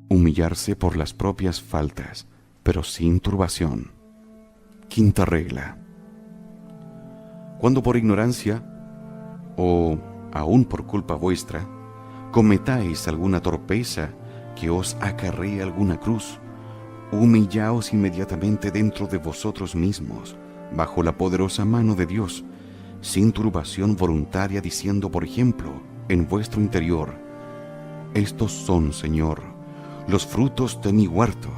Humillarse por las propias faltas, pero sin turbación. Quinta regla. Cuando por ignorancia, o aún por culpa vuestra, cometáis alguna torpeza que os acarree alguna cruz, humillaos inmediatamente dentro de vosotros mismos, bajo la poderosa mano de Dios, sin turbación voluntaria, diciendo, por ejemplo, en vuestro interior: estos son, Señor, los frutos de mi huerto.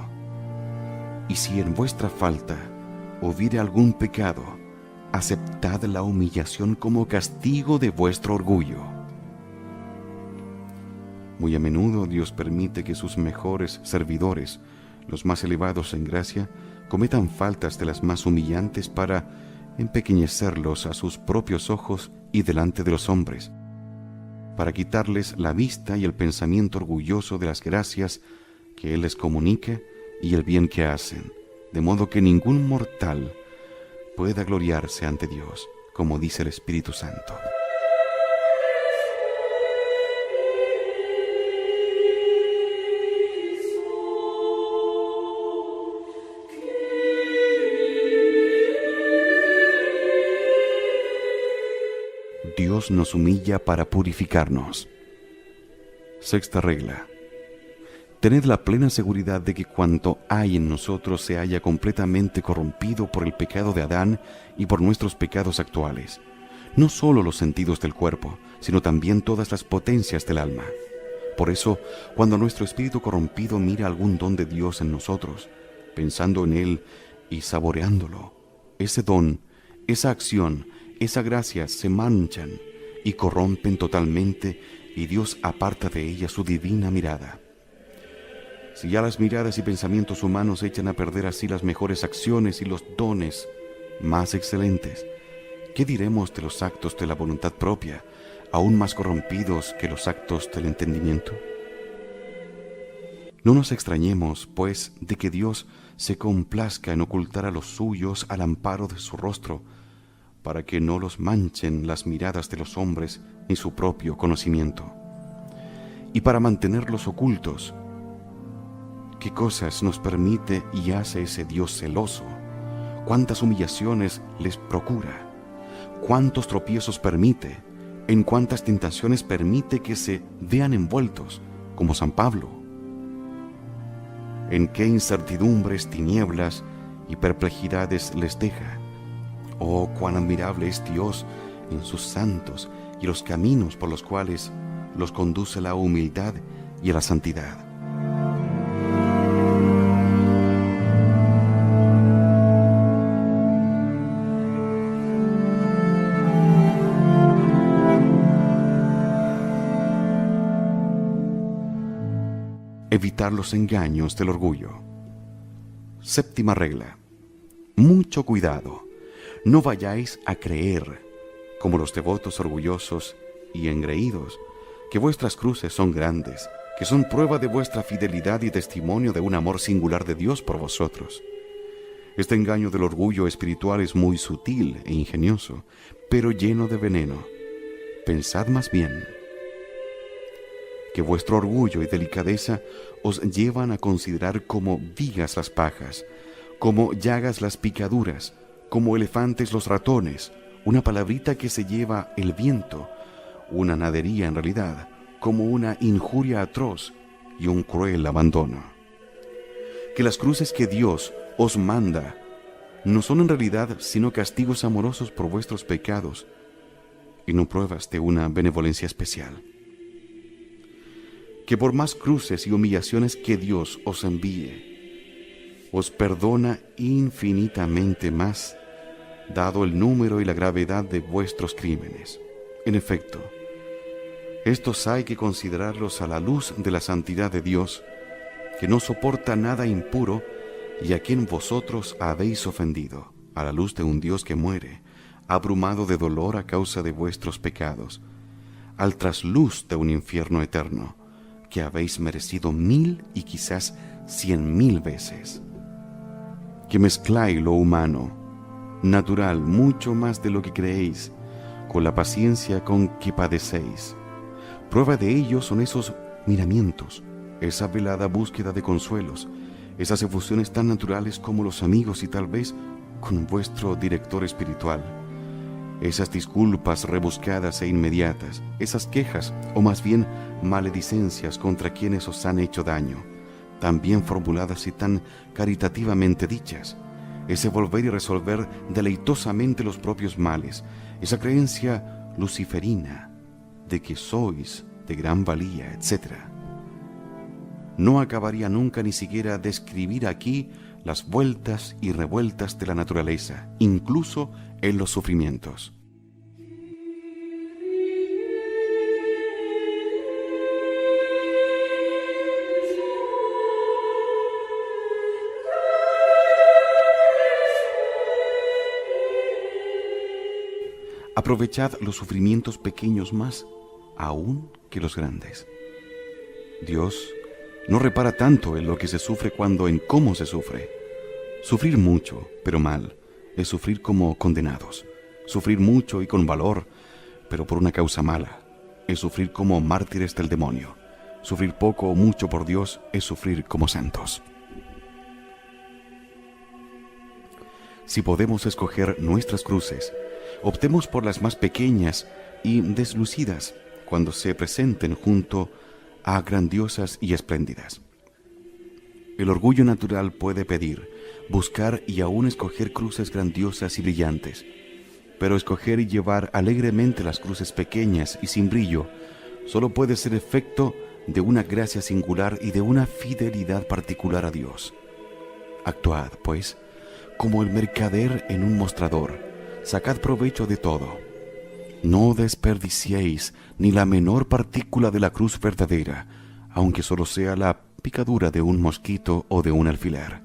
Y si en vuestra falta hubiere algún pecado, aceptad la humillación como castigo de vuestro orgullo. Muy a menudo Dios permite que sus mejores servidores, los más elevados en gracia, cometan faltas de las más humillantes para empequeñecerlos a sus propios ojos y delante de los hombres, para quitarles la vista y el pensamiento orgulloso de las gracias que Él les comunica y el bien que hacen, de modo que ningún mortal pueda gloriarse ante Dios, como dice el Espíritu Santo. Dios nos humilla para purificarnos. Sexta regla. Tened la plena seguridad de que cuanto hay en nosotros se halla completamente corrompido por el pecado de Adán y por nuestros pecados actuales. No solo los sentidos del cuerpo, sino también todas las potencias del alma. Por eso, cuando nuestro espíritu corrompido mira algún don de Dios en nosotros, pensando en él y saboreándolo, ese don, esa acción, esa gracia se manchan y corrompen totalmente, y Dios aparta de ella su divina mirada. Si ya las miradas y pensamientos humanos echan a perder así las mejores acciones y los dones más excelentes, ¿qué diremos de los actos de la voluntad propia, aún más corrompidos que los actos del entendimiento? No nos extrañemos, pues, de que Dios se complazca en ocultar a los suyos al amparo de su rostro, para que no los manchen las miradas de los hombres ni su propio conocimiento. Y para mantenerlos ocultos, ¿qué cosas nos permite y hace ese Dios celoso? ¿Cuántas humillaciones les procura? ¿Cuántos tropiezos permite? ¿En cuántas tentaciones permite que se vean envueltos, como San Pablo? ¿En qué incertidumbres, tinieblas y perplejidades les deja? Oh, cuán admirable es Dios en sus santos y los caminos por los cuales los conduce a la humildad y a la santidad. Evitar los engaños del orgullo. Séptima regla. Mucho cuidado. No vayáis a creer, como los devotos orgullosos y engreídos, que vuestras cruces son grandes, que son prueba de vuestra fidelidad y testimonio de un amor singular de Dios por vosotros. Este engaño del orgullo espiritual es muy sutil e ingenioso, pero lleno de veneno. Pensad más bien que vuestro orgullo y delicadeza os llevan a considerar como vigas las pajas, como llagas las picaduras, como elefantes los ratones, una palabrita que se lleva el viento, una nadería en realidad, como una injuria atroz y un cruel abandono. Que las cruces que Dios os manda no son en realidad sino castigos amorosos por vuestros pecados y no pruebas de una benevolencia especial. Que por más cruces y humillaciones que Dios os envíe, os perdona infinitamente más, dado el número y la gravedad de vuestros crímenes. En efecto, estos hay que considerarlos a la luz de la santidad de Dios, que no soporta nada impuro y a quien vosotros habéis ofendido, a la luz de un Dios que muere, abrumado de dolor a causa de vuestros pecados, al trasluz de un infierno eterno, que habéis merecido 1000 y quizás 100.000 veces. Que mezcláis lo humano, natural, mucho más de lo que creéis, con la paciencia con que padecéis. Prueba de ello son esos miramientos, esa velada búsqueda de consuelos, esas efusiones tan naturales como los amigos y tal vez con vuestro director espiritual, esas disculpas rebuscadas e inmediatas, esas quejas o más bien maledicencias contra quienes os han hecho daño, tan bien formuladas y tan caritativamente dichas, ese volver y resolver deleitosamente los propios males, esa creencia luciferina de que sois de gran valía, etc. No acabaría nunca ni siquiera de escribir aquí las vueltas y revueltas de la naturaleza, incluso en los sufrimientos. Aprovechad los sufrimientos pequeños más aún que los grandes. Dios no repara tanto en lo que se sufre cuando en cómo se sufre. Sufrir mucho, pero mal, es sufrir como condenados. Sufrir mucho y con valor, pero por una causa mala, es sufrir como mártires del demonio. Sufrir poco o mucho por Dios es sufrir como santos. Si podemos escoger nuestras cruces, optemos por las más pequeñas y deslucidas cuando se presenten junto a grandiosas y espléndidas. El orgullo natural puede pedir, buscar y aún escoger cruces grandiosas y brillantes, pero escoger y llevar alegremente las cruces pequeñas y sin brillo solo puede ser efecto de una gracia singular y de una fidelidad particular a Dios. Actuad, pues, como el mercader en un mostrador, sacad provecho de todo. No desperdiciéis ni la menor partícula de la cruz verdadera, aunque solo sea la picadura de un mosquito o de un alfiler,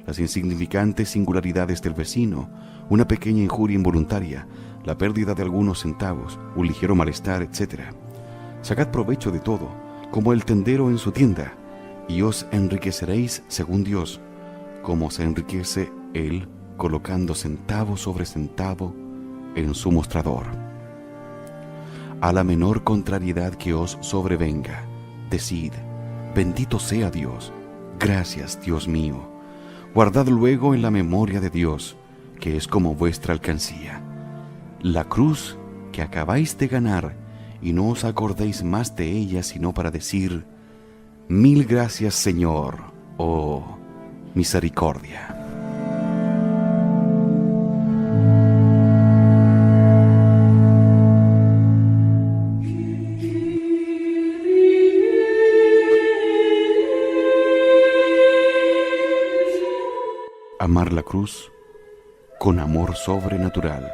las insignificantes singularidades del vecino, una pequeña injuria involuntaria, la pérdida de algunos centavos, un ligero malestar, etc. Sacad provecho de todo, como el tendero en su tienda, y os enriqueceréis según Dios, como se enriquece Él colocando centavo sobre centavo en su mostrador. A la menor contrariedad que os sobrevenga, decid: bendito sea Dios, gracias Dios mío. Guardad luego en la memoria de Dios, que es como vuestra alcancía, la cruz que acabáis de ganar, y no os acordéis más de ella sino para decir: mil gracias Señor, oh misericordia. Amar la cruz con amor sobrenatural.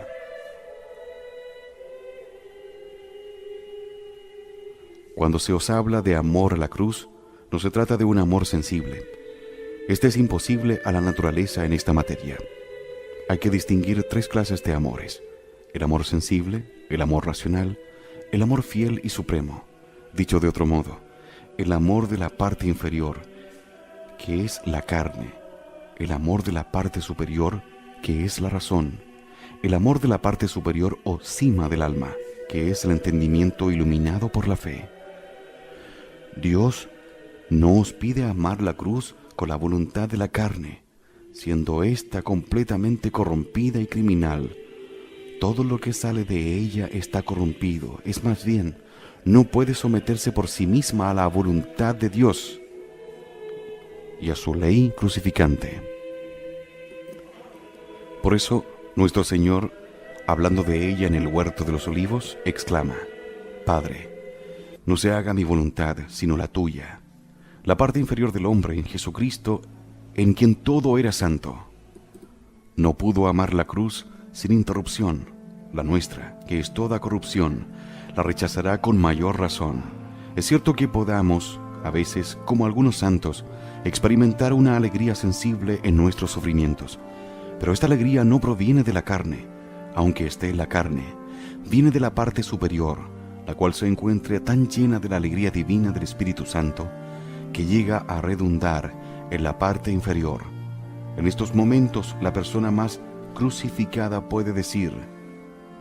Cuando se os habla de amor a la cruz, no se trata de un amor sensible. Este es imposible a la naturaleza en esta materia. Hay que distinguir tres clases de amores: el amor sensible, el amor racional, el amor fiel y supremo. Dicho de otro modo, el amor de la parte inferior, que es la carne; el amor de la parte superior, que es la razón; el amor de la parte superior o cima del alma, que es el entendimiento iluminado por la fe. Dios no os pide amar la cruz con la voluntad de la carne, siendo ésta completamente corrompida y criminal. Todo lo que sale de ella está corrompido, es más bien, no puede someterse por sí misma a la voluntad de Dios y a su ley crucificante. Por eso, nuestro Señor, hablando de ella en el huerto de los olivos, exclama: Padre, no se haga mi voluntad, sino la tuya. La parte inferior del hombre en Jesucristo, en quien todo era santo, no pudo amar la cruz sin interrupción. La nuestra, que es toda corrupción, la rechazará con mayor razón. Es cierto que podamos, a veces, como algunos santos, experimentar una alegría sensible en nuestros sufrimientos, pero esta alegría no proviene de la carne, aunque esté en la carne, viene de la parte superior, la cual se encuentra tan llena de la alegría divina del Espíritu Santo, que llega a redundar en la parte inferior. En estos momentos, la persona más crucificada puede decir: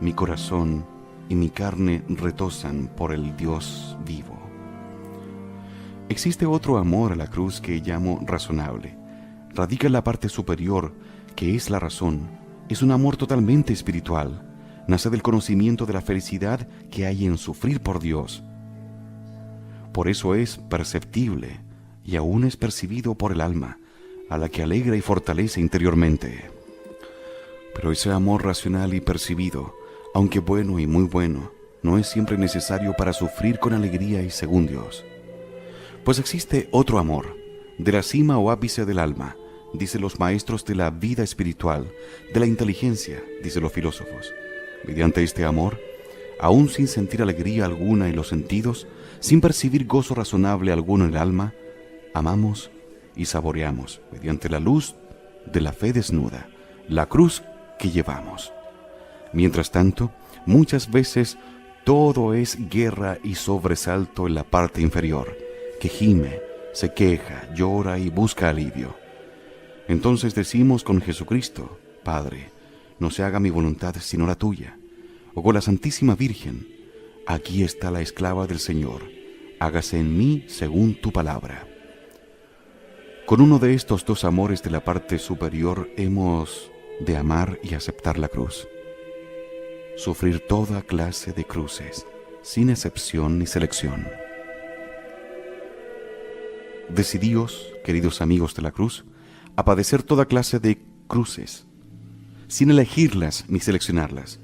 mi corazón y mi carne retozan por el Dios vivo. Existe otro amor a la cruz que llamo razonable. Radica en la parte superior, que es la razón. Es un amor totalmente espiritual. Nace del conocimiento de la felicidad que hay en sufrir por Dios. Por eso es perceptible y aún es percibido por el alma, a la que alegra y fortalece interiormente. Pero ese amor racional y percibido, aunque bueno y muy bueno, no es siempre necesario para sufrir con alegría y según Dios. Pues existe otro amor, de la cima o ápice del alma, dicen los maestros de la vida espiritual, de la inteligencia, dicen los filósofos. Mediante este amor, aún sin sentir alegría alguna en los sentidos, sin percibir gozo razonable alguno en el alma, amamos y saboreamos, mediante la luz de la fe desnuda, la cruz que llevamos. Mientras tanto, muchas veces todo es guerra y sobresalto en la parte inferior, que gime, se queja, llora y busca alivio. Entonces decimos con Jesucristo: Padre, no se haga mi voluntad sino la tuya. O con la Santísima Virgen: aquí está la esclava del Señor, hágase en mí según tu palabra. Con uno de estos dos amores de la parte superior hemos de amar y aceptar la cruz. Sufrir toda clase de cruces, sin excepción ni selección. Decidíos, queridos amigos de la cruz, a padecer toda clase de cruces, sin elegirlas ni seleccionarlas.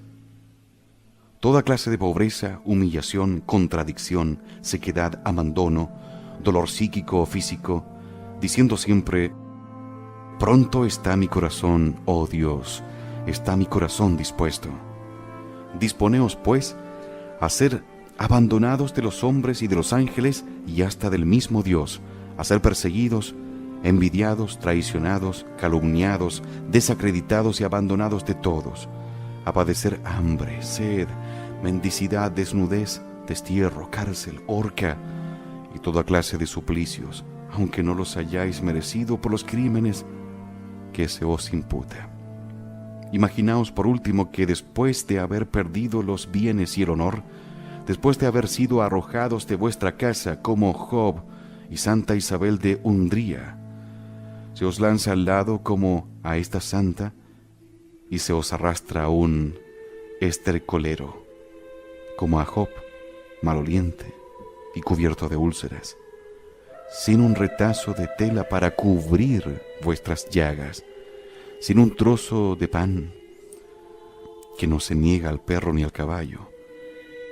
Toda clase de pobreza, humillación, contradicción, sequedad, abandono, dolor psíquico o físico, diciendo siempre: pronto está mi corazón, oh Dios, está mi corazón dispuesto. Disponeos, pues, a ser abandonados de los hombres y de los ángeles y hasta del mismo Dios, a ser perseguidos, envidiados, traicionados, calumniados, desacreditados y abandonados de todos, a padecer hambre, sed, mendicidad, desnudez, destierro, cárcel, horca y toda clase de suplicios, aunque no los hayáis merecido por los crímenes que se os imputa. Imaginaos por último que después de haber perdido los bienes y el honor, después de haber sido arrojados de vuestra casa como Job y Santa Isabel de Hungría, se os lanza al lado como a esta santa y se os arrastra a un estercolero, como a Job, maloliente y cubierto de úlceras, sin un retazo de tela para cubrir vuestras llagas, sin un trozo de pan que no se niega al perro ni al caballo,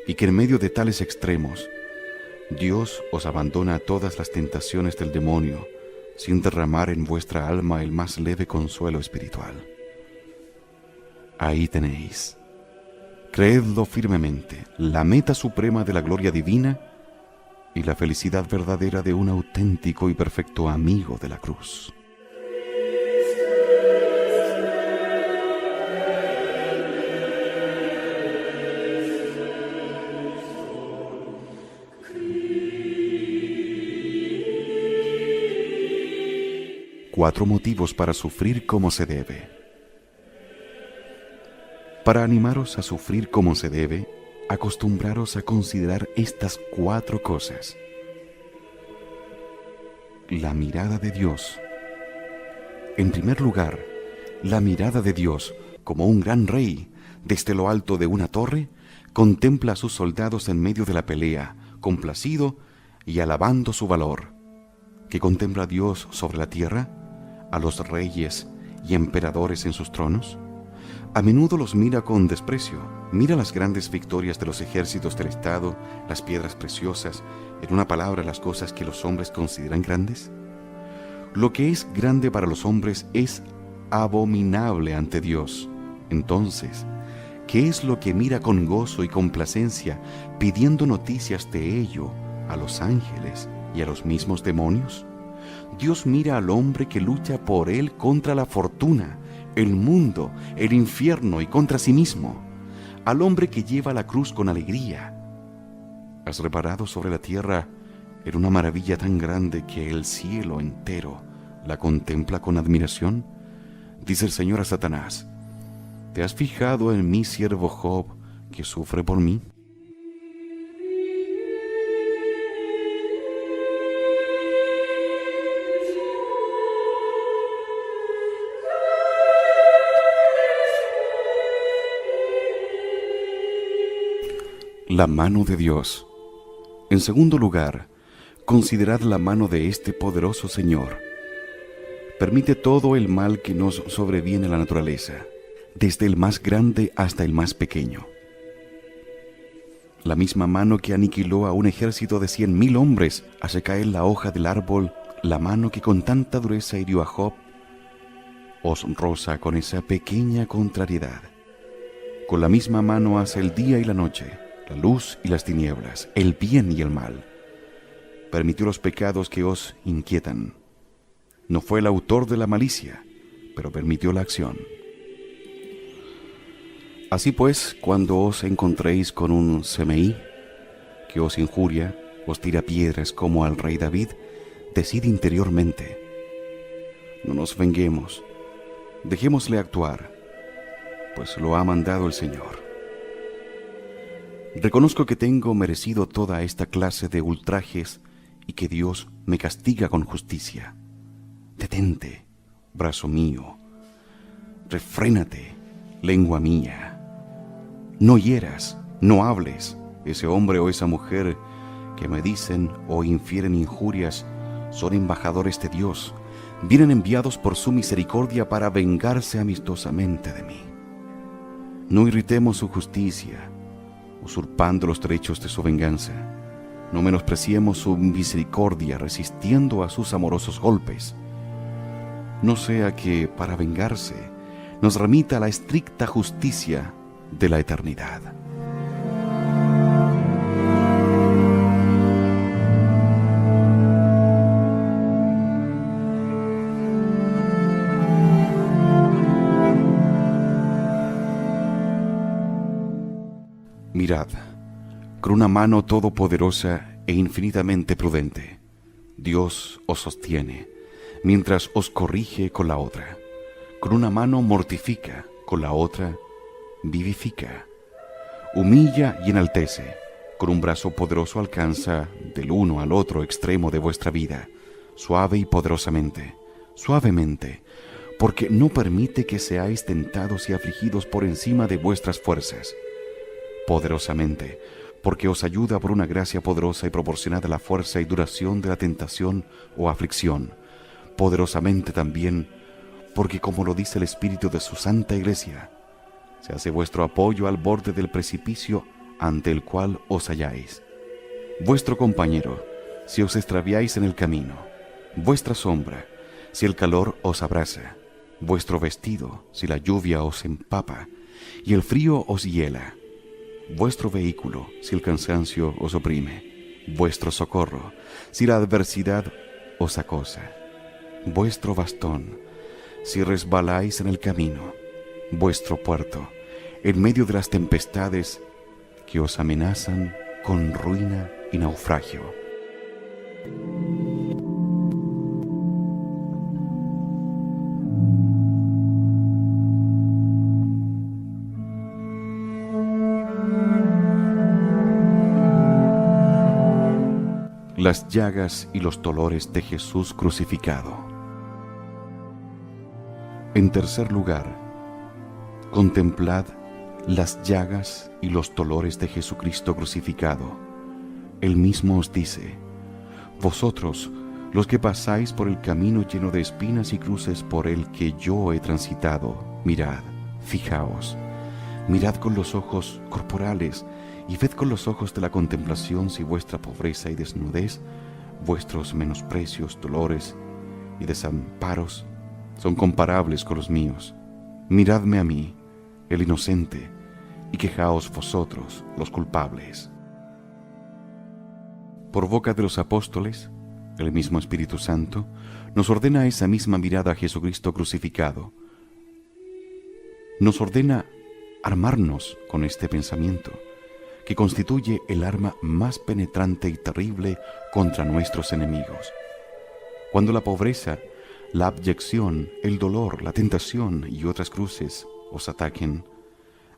y que en medio de tales extremos Dios os abandona a todas las tentaciones del demonio, sin derramar en vuestra alma el más leve consuelo espiritual. Ahí tenéis, creedlo firmemente, la meta suprema de la gloria divina y la felicidad verdadera de un auténtico y perfecto amigo de la cruz. Cuatro motivos para sufrir como se debe. Para animaros a sufrir como se debe, acostumbraros a considerar estas cuatro cosas. La mirada de Dios. En primer lugar, la mirada de Dios, como un gran rey, desde lo alto de una torre, contempla a sus soldados en medio de la pelea, complacido y alabando su valor. ¿Qué contempla Dios sobre la tierra? ¿A los reyes y emperadores en sus tronos? A menudo los mira con desprecio. Mira las grandes victorias de los ejércitos del Estado, las piedras preciosas, en una palabra, las cosas que los hombres consideran grandes. Lo que es grande para los hombres es abominable ante Dios. Entonces, ¿qué es lo que mira con gozo y complacencia, pidiendo noticias de ello a los ángeles y a los mismos demonios? Dios mira al hombre que lucha por él contra la fortuna, el mundo, el infierno y contra sí mismo, al hombre que lleva la cruz con alegría. ¿Has reparado sobre la tierra en una maravilla tan grande que el cielo entero la contempla con admiración? Dice el Señor a Satanás: ¿te has fijado en mi siervo Job, que sufre por mí? La mano de Dios. En segundo lugar, considerad la mano de este poderoso Señor. Permite todo el mal que nos sobreviene a la naturaleza, desde el más grande hasta el más pequeño. La misma mano que aniquiló a un ejército de 100,000 hombres hace caer la hoja del árbol, la mano que con tanta dureza hirió a Job, os roza con esa pequeña contrariedad. Con la misma mano hace el día y la noche, la luz y las tinieblas, el bien y el mal. Permitió los pecados que os inquietan. No fue el autor de la malicia, pero permitió la acción. Así pues, cuando os encontréis con un semeí que os injuria, os tira piedras como al rey David, decid interiormente: no nos venguemos, dejémosle actuar, pues lo ha mandado el Señor. Reconozco que tengo merecido toda esta clase de ultrajes y que Dios me castiga con justicia. Detente, brazo mío, refrénate, lengua mía. No hieras, no hables. Ese hombre o esa mujer que me dicen o infieren injurias son embajadores de Dios. Vienen enviados por su misericordia para vengarse amistosamente de mí. No irritemos su justicia, usurpando los derechos de su venganza. No menospreciemos su misericordia, resistiendo a sus amorosos golpes. No sea que, para vengarse, nos remita a la estricta justicia de la eternidad. Mirad, con una mano todopoderosa e infinitamente prudente, Dios os sostiene, mientras os corrige con la otra. Con una mano mortifica, con la otra vivifica. Humilla y enaltece, con un brazo poderoso alcanza del uno al otro extremo de vuestra vida, suave y poderosamente, suavemente, porque no permite que seáis tentados y afligidos por encima de vuestras fuerzas. Poderosamente, porque os ayuda por una gracia poderosa y proporcionada a la fuerza y duración de la tentación o aflicción. Poderosamente también, porque como lo dice el Espíritu de su Santa Iglesia, se hace vuestro apoyo al borde del precipicio ante el cual os halláis. Vuestro compañero, si os extraviáis en el camino, vuestra sombra, si el calor os abrasa, vuestro vestido, si la lluvia os empapa y el frío os hiela, vuestro vehículo, si el cansancio os oprime, vuestro socorro, si la adversidad os acosa, vuestro bastón, si resbaláis en el camino, vuestro puerto, en medio de las tempestades que os amenazan con ruina y naufragio. Las llagas y los dolores de Jesús crucificado. En tercer lugar, contemplad las llagas y los dolores de Jesucristo crucificado. Él mismo os dice: vosotros, los que pasáis por el camino lleno de espinas y cruces por el que yo he transitado, mirad, fijaos, mirad con los ojos corporales y ved con los ojos de la contemplación si vuestra pobreza y desnudez, vuestros menosprecios, dolores y desamparos son comparables con los míos. Miradme a mí, el inocente, y quejaos vosotros, los culpables. Por boca de los apóstoles, el mismo Espíritu Santo nos ordena esa misma mirada a Jesucristo crucificado. Nos ordena armarnos con este pensamiento, que constituye el arma más penetrante y terrible contra nuestros enemigos. Cuando la pobreza, la abyección, el dolor, la tentación y otras cruces os ataquen,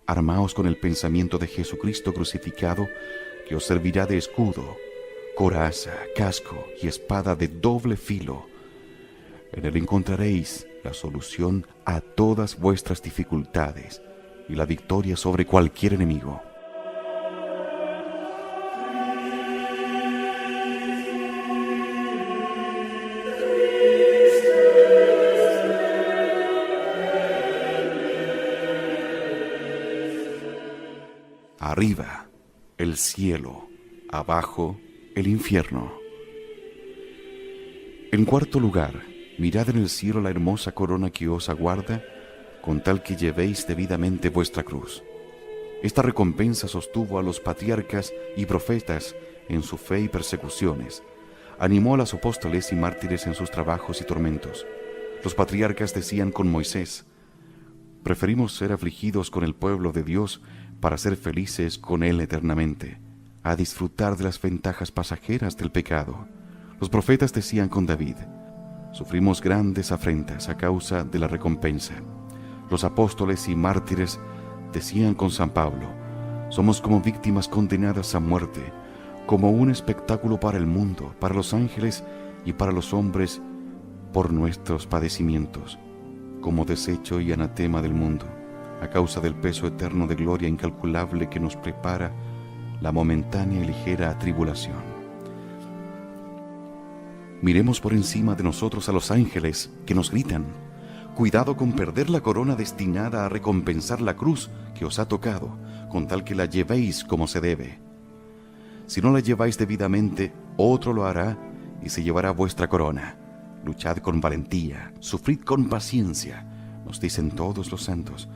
armaos con el pensamiento de Jesucristo crucificado, que os servirá de escudo, coraza, casco y espada de doble filo. En él encontraréis la solución a todas vuestras dificultades y la victoria sobre cualquier enemigo. arriba, el cielo; abajo, el infierno. En cuarto lugar, mirad en el cielo la hermosa corona que os aguarda, con tal que llevéis debidamente vuestra cruz. Esta recompensa sostuvo a los patriarcas y profetas en su fe y persecuciones. Animó a los apóstoles y mártires en sus trabajos y tormentos. Los patriarcas decían con Moisés: preferimos ser afligidos con el pueblo de Dios para ser felices con Él eternamente, a disfrutar de las ventajas pasajeras del pecado. Los profetas decían con David: sufrimos grandes afrentas a causa de la recompensa. Los apóstoles y mártires decían con San Pablo: somos como víctimas condenadas a muerte, como un espectáculo para el mundo, para los ángeles y para los hombres, por nuestros padecimientos, como desecho y anatema del mundo, a causa del peso eterno de gloria incalculable que nos prepara la momentánea y ligera tribulación. Miremos por encima de nosotros a los ángeles que nos gritan: cuidado con perder la corona destinada a recompensar la cruz que os ha tocado, con tal que la llevéis como se debe. Si no la lleváis debidamente, otro lo hará y se llevará vuestra corona. Luchad con valentía, sufrid con paciencia, nos dicen todos los santos,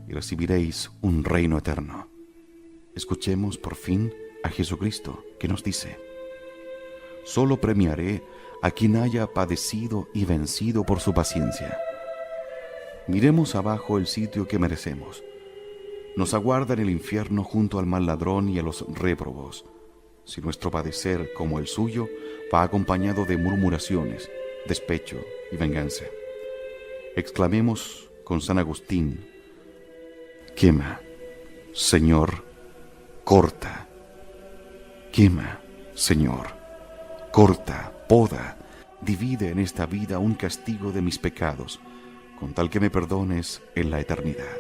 y recibiréis un reino eterno. Escuchemos por fin a Jesucristo, que nos dice: solo premiaré a quien haya padecido y vencido por su paciencia. Miremos abajo el sitio que merecemos. Nos aguarda en el infierno junto al mal ladrón y a los réprobos. Si nuestro padecer, como el suyo, va acompañado de murmuraciones, despecho y venganza. Exclamemos con San Agustín: quema, Señor, corta. Quema, Señor, corta, poda, divide en esta vida un castigo de mis pecados, con tal que me perdones en la eternidad.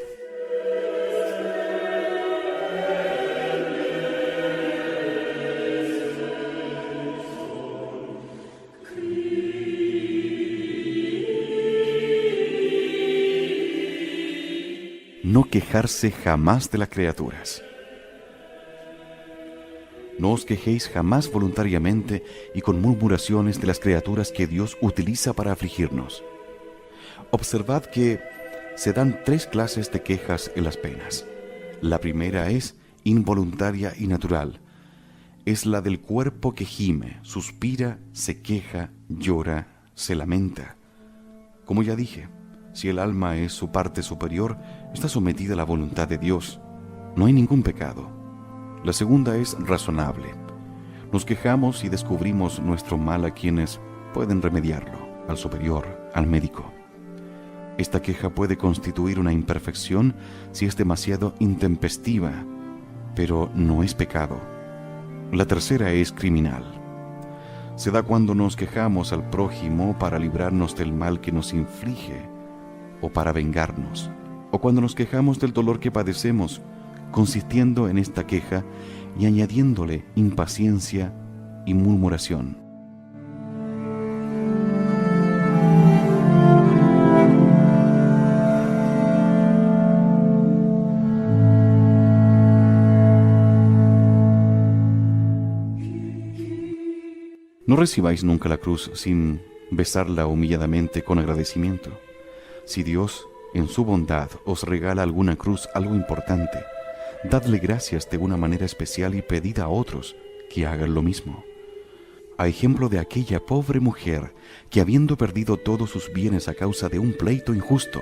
No quejarse jamás de las criaturas. No os quejéis jamás voluntariamente y con murmuraciones de las criaturas que Dios utiliza para afligirnos. Observad que se dan 3 clases de quejas en las penas. La primera es involuntaria y natural. Es la del cuerpo que gime, suspira, se queja, llora, se lamenta. Como ya dije, si el alma es su parte superior, está sometida a la voluntad de Dios. No hay ningún pecado. La segunda es razonable. Nos quejamos y descubrimos nuestro mal a quienes pueden remediarlo, al superior, al médico. Esta queja puede constituir una imperfección si es demasiado intempestiva, pero no es pecado. La tercera es criminal. Se da cuando nos quejamos al prójimo para librarnos del mal que nos inflige o para vengarnos, o cuando nos quejamos del dolor que padecemos, consistiendo en esta queja y añadiéndole impaciencia y murmuración. No recibáis nunca la cruz sin besarla humilladamente con agradecimiento. Si Dios, en su bondad, os regala alguna cruz, algo importante, dadle gracias de una manera especial y pedid a otros que hagan lo mismo. A ejemplo de aquella pobre mujer que, habiendo perdido todos sus bienes a causa de un pleito injusto,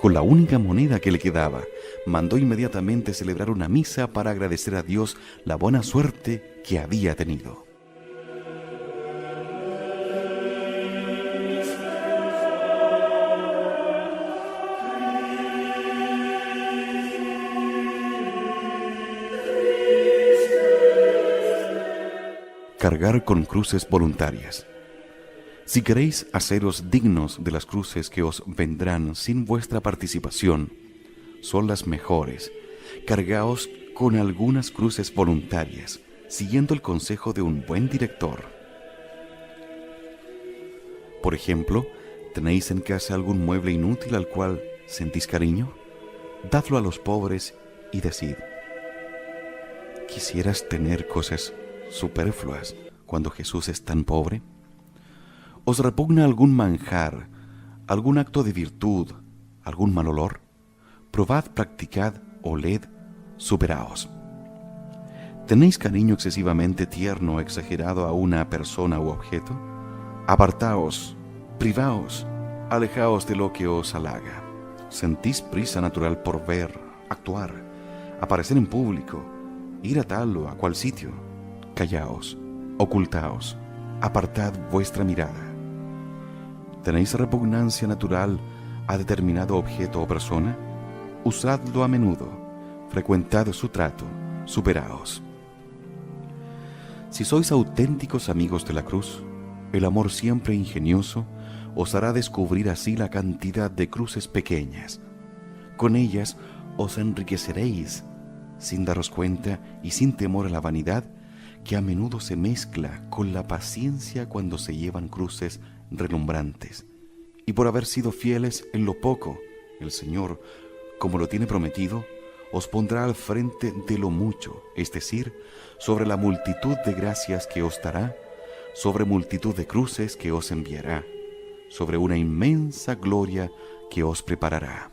con la única moneda que le quedaba, mandó inmediatamente celebrar una misa para agradecer a Dios la buena suerte que había tenido. Cargar con cruces voluntarias. Si queréis haceros dignos de las cruces que os vendrán sin vuestra participación, son las mejores. Cargaos con algunas cruces voluntarias, siguiendo el consejo de un buen director. Por ejemplo, ¿tenéis en casa algún mueble inútil al cual sentís cariño? Dadlo a los pobres y decid: ¿Quisieras tener cosas superfluas cuando Jesús es tan pobre? ¿Os repugna algún manjar, algún acto de virtud, algún mal olor? Probad, practicad, oled, superaos. ¿Tenéis cariño excesivamente tierno o exagerado a una persona u objeto? Apartaos, privaos, alejaos de lo que os halaga. ¿Sentís prisa natural por ver, actuar, aparecer en público, ir a tal o a cual sitio? Callaos, ocultaos, apartad vuestra mirada. ¿Tenéis repugnancia natural a determinado objeto o persona? Usadlo a menudo, frecuentad su trato, superaos. Si sois auténticos amigos de la cruz, el amor siempre ingenioso os hará descubrir así la cantidad de cruces pequeñas. Con ellas os enriqueceréis, sin daros cuenta y sin temor a la vanidad, que a menudo se mezcla con la paciencia cuando se llevan cruces relumbrantes. Y por haber sido fieles en lo poco, el Señor, como lo tiene prometido, os pondrá al frente de lo mucho, es decir, sobre la multitud de gracias que os dará, sobre multitud de cruces que os enviará, sobre una inmensa gloria que os preparará.